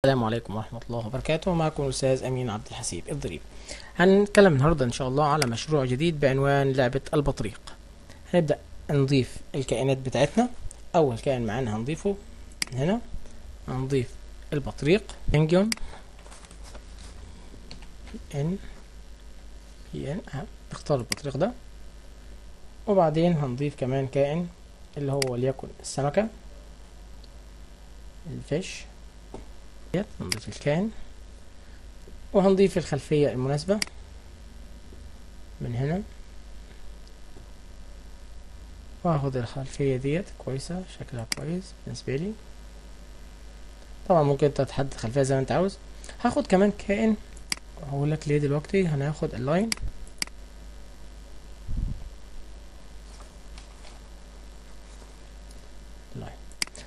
السلام عليكم ورحمة الله وبركاته. معكم الأستاذ أمين عبد الحسيب الضريب. هنتكلم النهاردة إن شاء الله على مشروع جديد بعنوان لعبة البطريق. هنبدأ نضيف الكائنات بتاعتنا. أول كائن معانا هنضيفه هنا، هنضيف البطريق بنجيون نختار البطريق ده، وبعدين هنضيف كمان كائن اللي هو وليكن السمكة الفيش. هنضيف الكائن وهنضيف الخلفية المناسبة من هنا، وهاخد الخلفية ديت كويسة، شكلها كويس بالنسبة لي. طبعا ممكن انت تحدد خلفية زي ما انت عاوز. هاخد كمان كائن هقول لك ليه دلوقتي. هناخد اللاين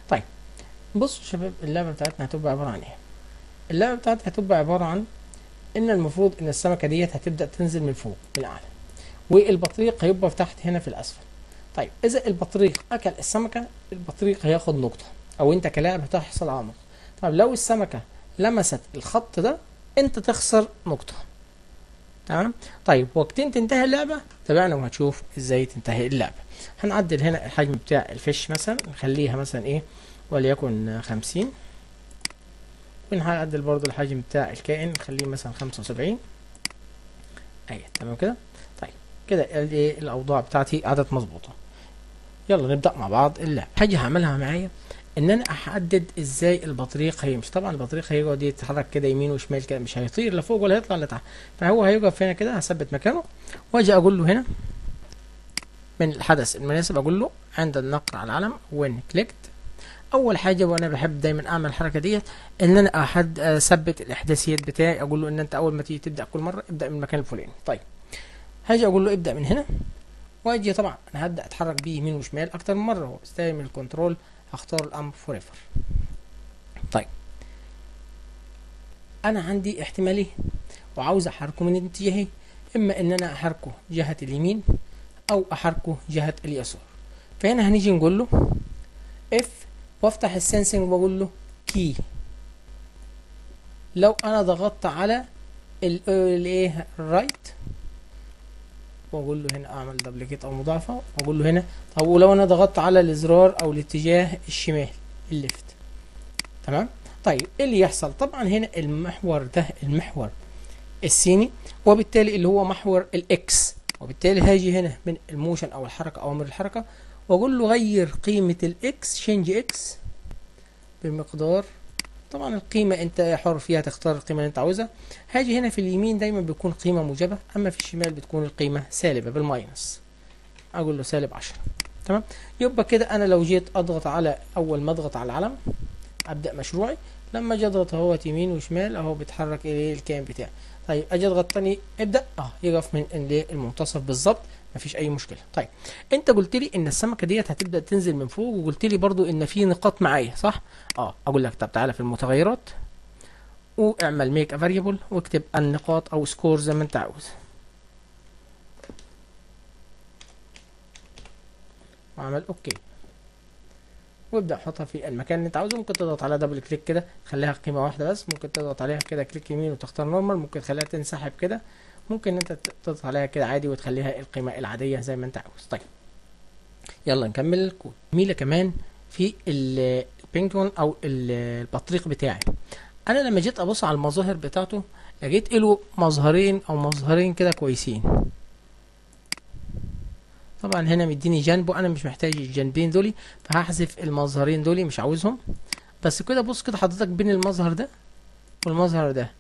طيب بصوا شباب، اللعبة بتاعتنا هتبقى عبارة عن ايه؟ اللعبة بتاعتنا هتبقى عبارة عن ان المفروض ان السمكة ديت هتبدأ تنزل من فوق من اعلى، والبطريق هيبقى تحت هنا في الاسفل. طيب اذا البطريق اكل السمكة، البطريق هياخد نقطة، او انت كلاعب هتحصل على نقطة. طيب لو السمكة لمست الخط ده انت تخسر نقطة. تمام. طيب وقتين تنتهي اللعبة تابعنا وهتشوف ازاي تنتهي اللعبة. هنعدل هنا الحجم بتاع الفيش، مثلا نخليها مثلا ايه وليكن 50، ونعدل برضو الحجم بتاع الكائن نخليه مثلا 75. ايوه تمام كده. طيب كده ايه الاوضاع بتاعتي عادت مظبوطة. يلا نبدأ مع بعض اللعبة. حاجة هعملها معايا ان انا احدد ازاي البطريق هيمشي. طبعا البطريق هيقعد يتحرك كده يمين وشمال كده، مش هيطير لفوق ولا هيطلع لتحت، فهو هيقف هنا كده. هثبت مكانه واجي اقول له هنا من الحدث المناسب، اقول له عند النقر على العلم وين كليكت. اول حاجه وانا بحب دايما اعمل الحركه ديت ان انا اثبت الاحداثيات بتاعي. اقول له ان انت اول ما تيجي تبدا كل مره ابدا من المكان الفلاني. طيب هاجي اقول له ابدا من هنا، واجي طبعا انا هبدا اتحرك بيه يمين وشمال اكتر من مره، وبستخدم الكنترول هختار الامر فور ايفر. طيب انا عندي احتمالين وعاوز احركه من اتجاهين، اما ان انا احركه جهه اليمين او احركه جهه اليسار. فهنا هنيجي نقول له اف وافتح السنسنج واقول له كي. لو انا ضغطت على الايه الرايت واقول له هنا اعمل دبليكيت او مضاعفه، واقول له هنا. طب ولو انا ضغطت على الازرار او الاتجاه الشمال الليفت، تمام. طيب ايه اللي يحصل؟ طبعا هنا المحور ده المحور السيني، وبالتالي اللي هو محور الاكس، وبالتالي هاجي هنا من الموشن او الحركه او امر الحركه واقول له غير قيمه الاكس، شينج اكس بمقدار. طبعا القيمه انت حر فيها، تختار القيمه اللي انت عاوزها. هاجي هنا في اليمين دايما بيكون قيمه موجبه، اما في الشمال بتكون القيمه سالبه بالماينس. اقول له سالب 10. تمام. يبقى كده انا لو جيت اضغط على اول ما اضغط على العلم ابدا مشروعي، لما اجي اضغط اهوت يمين وشمال اهو بيتحرك ايه الكائن بتاعي. طيب اجي اضغط تاني ابدا يقف من المنتصف بالظبط، مفيش اي مشكله. طيب انت قلت لي ان السمكه ديت هتبدا تنزل من فوق، وقلت لي برضو ان في نقاط معايا، صح؟ اقول لك طب تعالى في المتغيرات واعمل ميك ا فاريبل واكتب النقاط او سكور زي ما انت عاوز، واعمل اوكي وابدا حطها في المكان اللي انت عاوزه. ممكن تضغط على دبل كليك كده خليها قيمه واحده بس، ممكن تضغط عليها كده كليك يمين وتختار نورمال، ممكن تخليها تنسحب كده، ممكن انت تضغط عليها كده عادي وتخليها القيمه العاديه زي ما انت عاوز. طيب يلا نكمل الكود. جميله كمان في البينجوين او البطريق بتاعي، انا لما جيت ابص على المظاهر بتاعته لقيت له مظهرين كده كويسين. طبعا هنا مديني جنب وانا مش محتاج الجنبين دولي، فهحذف المظهرين دولي مش عاوزهم. بس كده بص كده حضرتك بين المظهر ده والمظهر ده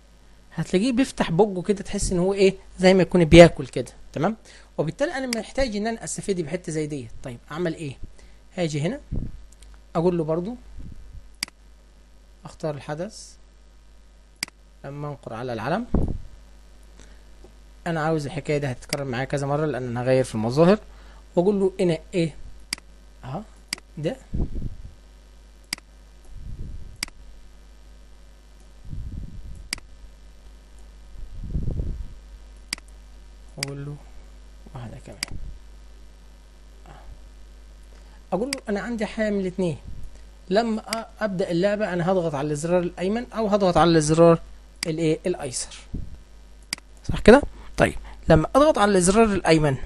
هتلاقيه بيفتح بقه كده، تحس ان هو ايه زي ما يكون بياكل كده. تمام. وبالتالي انا محتاج ان انا استفيد بحته زي دي. طيب اعمل ايه؟ هاجي هنا اقول له برضو اختار الحدث لما انقر على العلم. انا عاوز الحكايه دي هتتكرر معايا كذا مره لان انا هغير في المظاهر، واقول له هنا ايه ده اقول له واحده كمان. اقول له انا عندي حاجه من الاثنين، لما ابدا اللعبه انا هضغط على الزرار الايمن او هضغط على الزرار الايه الايسر، صح كده؟ طيب لما اضغط على الزرار الايمن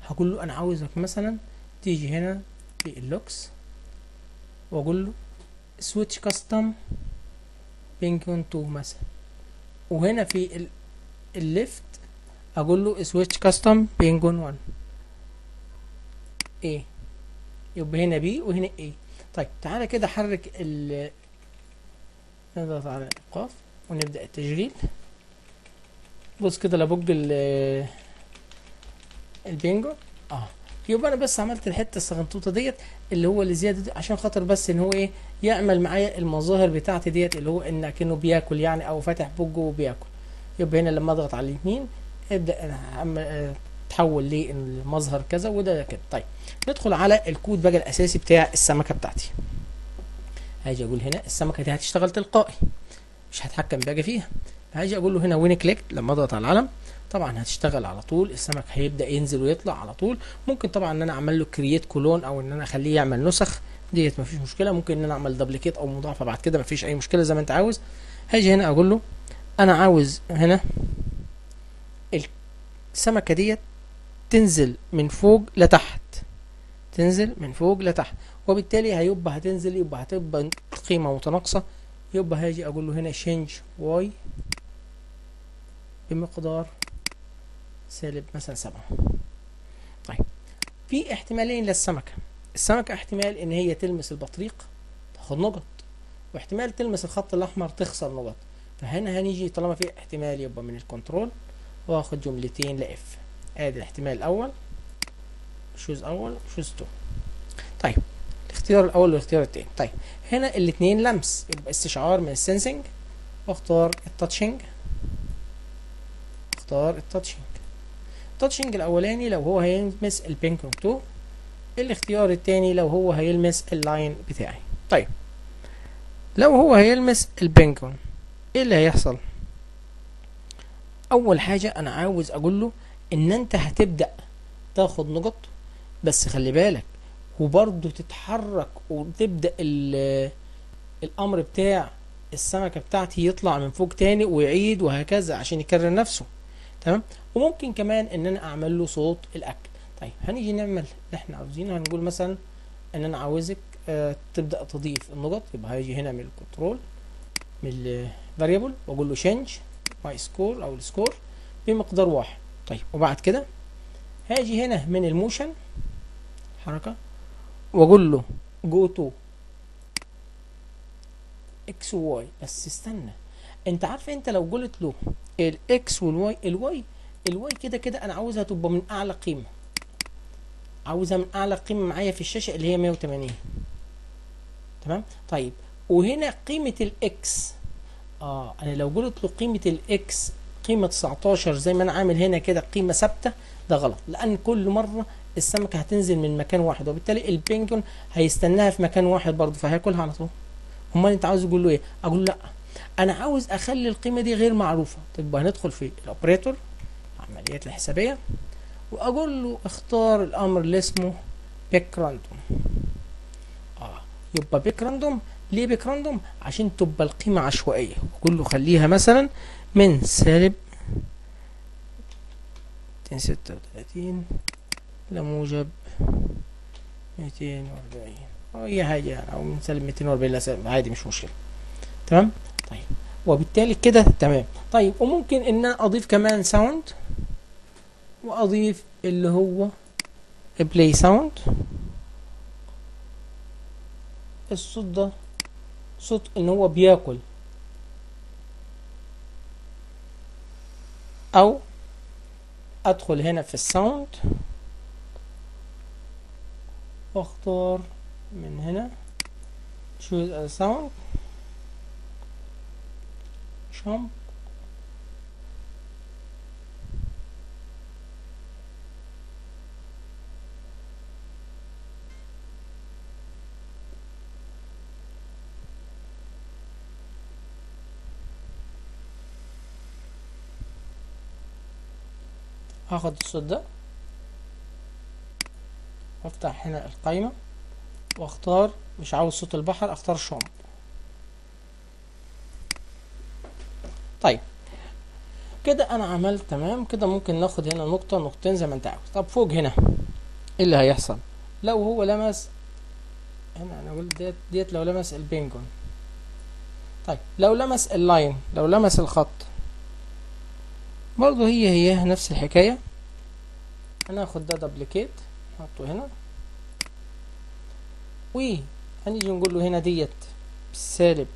هقول له انا عاوزك مثلا تيجي هنا في اللوكس واقول له سويتش كاستم بينكون 2 مثلا، وهنا في الليفت اقول له سويتش كاستم بينكون 1 ايه، يبقى هنا بي وهنا ايه. طيب تعالى كده حرك نضغط على الايقاف ونبدا التشغيل. بص كده لابوج البينجو يبقى انا بس عملت الحته الصغنطوطه ديت اللي هو اللي زياده دي عشان خاطر بس ان هو ايه يعمل معايا المظاهر بتاعتي ديت اللي هو ان كأنه بياكل يعني او فاتح بوجه وبياكل. يبقى هنا لما اضغط على اليمين ابدا تحول للمظهر كذا وده كده. طيب ندخل على الكود بقى الاساسي بتاع السمكه بتاعتي. هاجي اقول هنا السمكه دي هتشتغل تلقائي مش هتحكم بقى فيها. هاجي اقول له هنا وين كليك لما اضغط على العلم طبعا هتشتغل على طول، السمك هيبدا ينزل ويطلع على طول. ممكن طبعا ان انا اعمل له كرييت كولون او ان انا اخليه يعمل نسخ ديت مفيش مشكله، ممكن ان انا اعمل دبليكيت او مضاعفه بعد كده مفيش اي مشكله زي ما انت عاوز. هاجي هنا اقول له انا عاوز هنا السمكه ديت تنزل من فوق لتحت، تنزل من فوق لتحت، وبالتالي هيبقى هتنزل يبقى هتبقى قيمه متناقصه. يبقى هاجي اقول له هنا change y بمقدار سالب مثلا 7. طيب في احتمالين للسمكة. السمكة احتمال ان هي تلمس البطريق تاخد نقط، واحتمال تلمس الخط الاحمر تخسر نقط. فهنا هنيجي طالما في احتمال يبقى من الكنترول واخد جملتين لاف. ادي الاحتمال الاول شوز اول شوز 2. طيب الاختيار الاول والاختيار الثاني. طيب هنا الاثنين لمس يبقى استشعار من السنسنج واختار التاتشنج. اختار التاتشنج. التاتشنج الاولاني لو هو هيلمس البينكونج 2، الاختيار الثاني لو هو هيلمس اللاين بتاعي. طيب لو هو هيلمس البينكون ايه اللي هيحصل؟ اول حاجه انا عاوز اقول له ان انت هتبدا تاخد نقط بس خلي بالك وبرضه تتحرك وتبدا الامر بتاع السمكه بتاعتي يطلع من فوق تاني ويعيد وهكذا عشان يكرر نفسه. تمام. وممكن كمان ان انا اعمل له صوت الاكل. طيب هنيجي نعمل اللي احنا عاوزينه. هنقول مثلا ان انا عاوزك تبدا تضيف النقط. يبقى هيجي هنا من الكنترول من الفاريبل واقول له change my score او السكور بمقدار 1. طيب وبعد كده هاجي هنا من الموشن حركه واقول له go to x و y. بس استنى، انت عارف انت لو قلت له الاكس والواي، الواي كده كده انا عاوزها تبقى من اعلى قيمه، عاوزها من اعلى قيمه معايا في الشاشه اللي هي 180. تمام. طيب وهنا قيمه الاكس انا لو قلت له قيمه الاكس قيمه 19 زي ما انا عامل هنا كده قيمه ثابته ده غلط، لان كل مره السمكه هتنزل من مكان واحد وبالتالي البينجون هيستناها في مكان واحد برضه فهياكلها على طول. امال انت عاوز تقول له ايه؟ اقول له لا انا عاوز اخلي القيمه دي غير معروفه. طيب هندخل في الاوبريتور العمليات الحسابيه واقول له اختار الامر اللي اسمه بيك راندوم. يبقى بيك راندوم. ليه بيك راندوم؟ عشان تبقى القيمه عشوائيه. واقول له خليها مثلا من سالب 236 لموجب 240 اي حاجه يعني، او من سالب 240 لسالب عادي مش مشكله. تمام. طيب وبالتالي كده تمام. طيب وممكن ان انا اضيف كمان ساوند واضيف اللي هو بلاي ساوند. الصوت ده صوت ان هو بياكل، او ادخل هنا في الساوند واختار من هنا choose a sound jump هاخد الصوت ده وافتح هنا القائمة واختار مش عاوز صوت البحر اختار شامب. طيب كده انا عملت تمام كده. ممكن ناخد هنا نقطة نقطتين زي ما انت عاوز. طب فوق هنا ايه اللي هيحصل لو هو لمس هنا؟ انا اقول ديت لو لمس البنجون. طيب لو لمس اللاين، لو لمس الخط برضو هي نفس الحكاية. هناخد ده دبليكيت نحطه هنا، وهنيجي نقول له هنا ديت سالب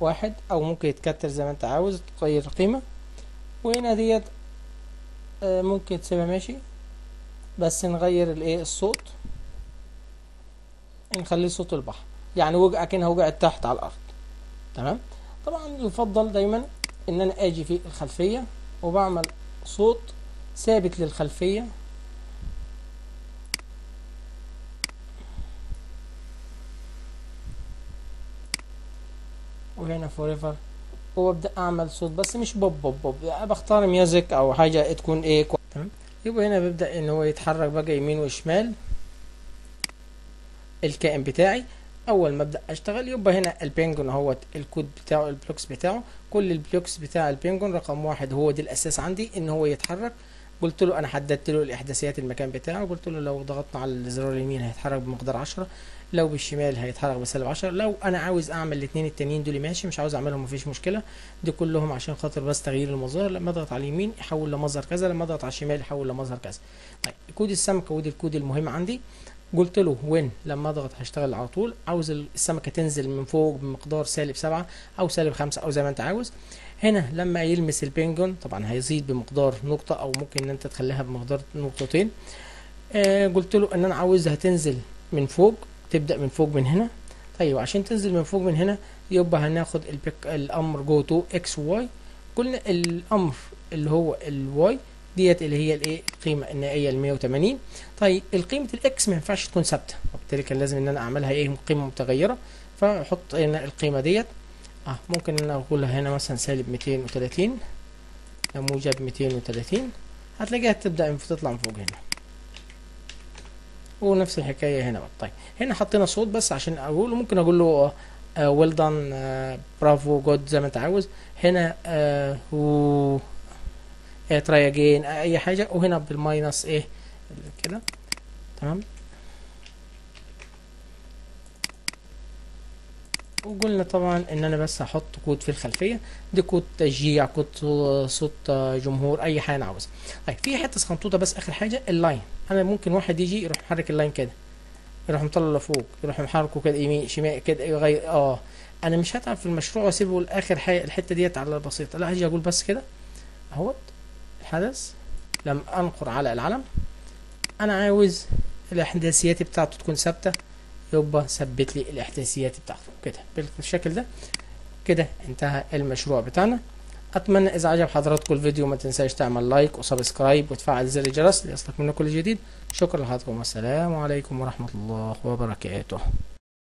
1 او ممكن يتكتر زي ما انت عاوز تغير القيمة. وهنا ديت ممكن تسيبها ماشي، بس نغير الايه الصوت، نخليه صوت البحر يعني وجع كأنها وقعت تحت على الارض. تمام. طبعا يفضل دايما ان انا اجي في الخلفية وبعمل صوت ثابت للخلفية، وهنا فوريفر، وببدأ اعمل صوت بس مش بوب بوب بوب يعني، بختار ميوزك او حاجة تكون ايه تمام. يبقى هنا بيبدأ ان هو يتحرك بقى يمين وشمال الكائن بتاعي. اول ما ابدا اشتغل يبقى هنا البينجون اهوت الكود بتاعه البلوكس بتاعه، كل البلوكس بتاع البينجون رقم 1 هو دي الاساس عندي ان هو يتحرك. قلت له انا حددت له الاحداثيات المكان بتاعه، قلت له لو ضغطنا على الزرار اليمين هيتحرك بمقدار 10، لو بالشمال هيتحرك بسالب 10. لو انا عاوز اعمل الاثنين التانيين دول ماشي، مش عاوز اعملهم مفيش مشكله. دي كلهم عشان خاطر بس تغيير المظاهر، لما اضغط على اليمين يحول لمظهر كذا، لما اضغط على الشمال يحول لمظهر كذا. طيب كود السمكه ودي الكود المهم عندي. قلت له وين لما اضغط هشتغل على طول. عاوز السمكه تنزل من فوق بمقدار -7 او -5 او زي ما انت عاوز. هنا لما يلمس البنجون طبعا هيزيد بمقدار نقطه، او ممكن ان انت تخليها بمقدار نقطتين. قلت له ان انا عاوزها تنزل من فوق، تبدا من فوق من هنا. طيب عشان تنزل من فوق من هنا يبقى هناخد الامر جو تو اكس واي. قلنا الامر اللي هو الواي ديت اللي هي الايه القيمه النهائيه ال 180. طيب القيمه الاكس ما ينفعش تكون ثابته، وبالتالي كان لازم ان انا اعملها ايه قيمه متغيره. فاحط هنا القيمه ديت ممكن ان انا اقولها هنا مثلا -230 موجب 230، هتلاقيها تبدا تطلع من فوق هنا. ونفس الحكايه هنا بقى. طيب هنا حطينا صوت بس عشان اقول، ممكن اقول له ويل دان برافو جود زي ما انت عاوز. هنا تراي اجين اي حاجه، وهنا بالماينس ايه كده. تمام. وقلنا طبعا ان انا بس هحط كود في الخلفيه، دي كود تشجيع، كود صوت جمهور، اي حاجه انا عاوزها. طيب في حته صغنطوطه بس اخر حاجه اللاين. انا ممكن واحد يجي يروح محرك اللاين كده، يروح مطلع لفوق، يروح محركه كده يمين شمال كده يغير. انا مش هتعب في المشروع واسيبه لاخر حاجه الحته ديت على البسيطه، لا هاجي اقول بس كده اهوت الحدث لما انقر على العلم انا عاوز الاحداثيات بتاعته تكون ثابته، يبقى ثبت لي الاحداثيات بتاعته كده بالشكل ده. كده انتهى المشروع بتاعنا. اتمنى اذا عجب حضراتكم الفيديو ما تنساش تعمل لايك وسبسكرايب وتفعل زر الجرس ليصلك منه كل جديد. شكرا لحضراتكم والسلام عليكم ورحمة الله وبركاته.